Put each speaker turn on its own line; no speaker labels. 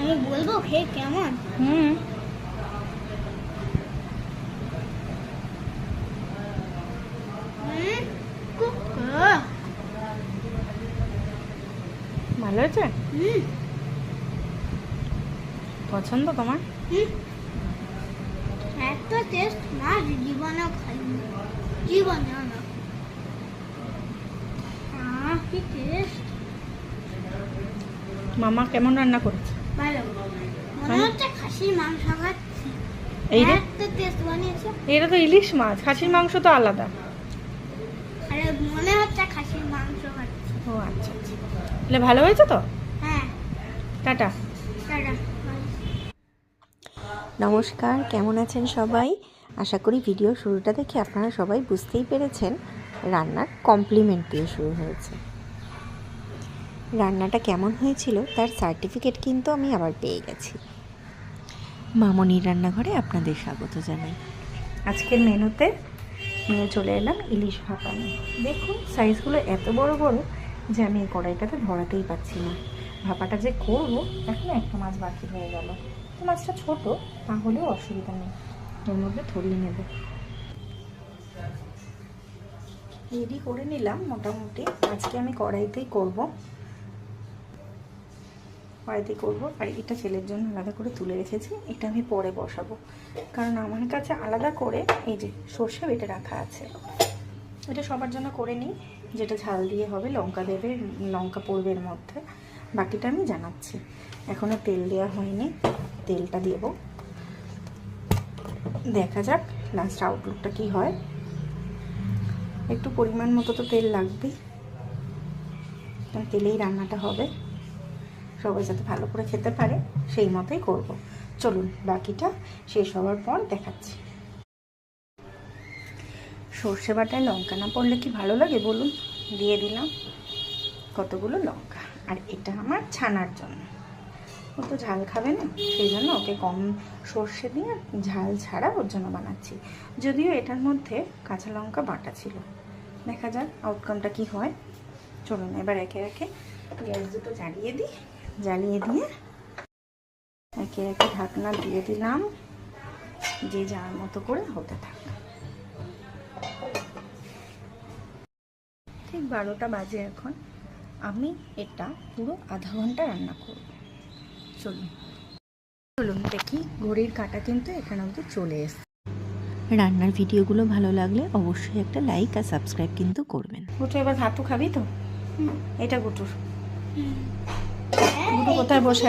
আমি বলবো খেয়ে কেমন। খুব
ভালো হয়েছে? পছন্দ তোমার?
এত টেস্ট মাছ জীবনেও খাইনি, জীবনেও না। কি টেস্ট!
মামা কেমন রান্না করেছে?
ভালো, মনে হচ্ছে খাসির মাংস খাচ্ছি।
এই রে,
এত টেস্ট বানিয়েছে।
এটা তো ইলিশ মাছ, খাসির মাংস তো আলাদা।
আরে মনে হচ্ছে খাসির মাংস খাচ্ছি।
ও আচ্ছা আচ্ছা, তাহলে ভালো হয়েছে তো?
হ্যাঁ,
টাটা।
টাটা।
নমস্কার, কেমন আছেন সবাই? আশা করি ভিডিও শুরুটা দেখে আপনারা সবাই বুঝতেই পেরেছেন রান্নার কমপ্লিমেন্ট দিয়ে শুরু হয়েছে। রান্নাটা কেমন হয়েছিল তার সার্টিফিকেট কিন্তু আমি আবার পেয়ে গেছি। মামনির রান্নাঘরে আপনাদের স্বাগত জানাই।
আজকের মেনুতে নিয়ে চলে এলাম ইলিশ ভাপা। দেখুন সাইজগুলো এত বড় বড় যে আমি এই কড়াইটাতে ধরাতেই পারছি না। ভাপাটা যে করবো, এখন একটা মাছ বাকি হয়ে গেল। মাছটা ছোট, তাহলেও অসুবিধা নেই, ওর মধ্যে ধরিয়ে নেব। রেডি করে নিলাম মোটামুটি। আজকে আমি কড়াইতেই করব, আর এটা ছেলের জন্য আলাদা করে তুলে রেখেছি। এটা আমি পরে বসাবো, কারণ আমার কাছে আলাদা করে এই যে সর্ষে বেটে রাখা আছে। এটা সবার জন্য করে নিই, যেটা ঝাল দিয়ে হবে। লঙ্কা দেবে, লঙ্কা পড়বে এর মধ্যে। বাকিটা আমি জানাচ্ছি। এখনও তেল দেওয়া হয়নি, তেলটা দেব। দেখা যাক লাস্ট আউটলুকটা কি হয়। একটু পরিমাণ মতো তো তেল লাগবেই, কারণ তেলেই রান্নাটা হবে। সবাই যাতে ভালো করে খেতে পারে সেই মতোই করব। চলুন বাকিটা শেষ হওয়ার পর দেখাচ্ছি। সর্ষে বাটায় লঙ্কা না পড়লে কি ভালো লাগে বলুন? দিয়ে দিলাম কতগুলো লঙ্কা। আর এটা আমার ছানার জন্য, ও তো ঝাল খাবে না, সেই জন্য ওকে কম সর্ষে দিয়ে ঝাল ছাড়া ওর জন্য বানাচ্ছি। যদিও এটার মধ্যে কাঁচা লঙ্কা বাটা ছিল। দেখা যাক আউটকামটা কি হয়। চলুন এবার একে একে গ্যাস দুটো জ্বালিয়ে দিয়ে একে একে ঢাকনা দিয়ে দিলাম, যে যার মতো করে হতে থাকে। ঠিক 12টা বাজে এখন। আমি এটা পুরো আধা ঘন্টা রান্না করব। চলুন দেখি, ঘড়ির কাঁটা কিন্তু এখানে অবধি চলে এসেছে।
রান্নার ভিডিওগুলো ভালো লাগলে অবশ্যই একটা লাইক আর সাবস্ক্রাইব কিন্তু করবেন।
গুটু এবার ভাতু খাবি তো? এটা গুটুর। গুটু কোথায় বসে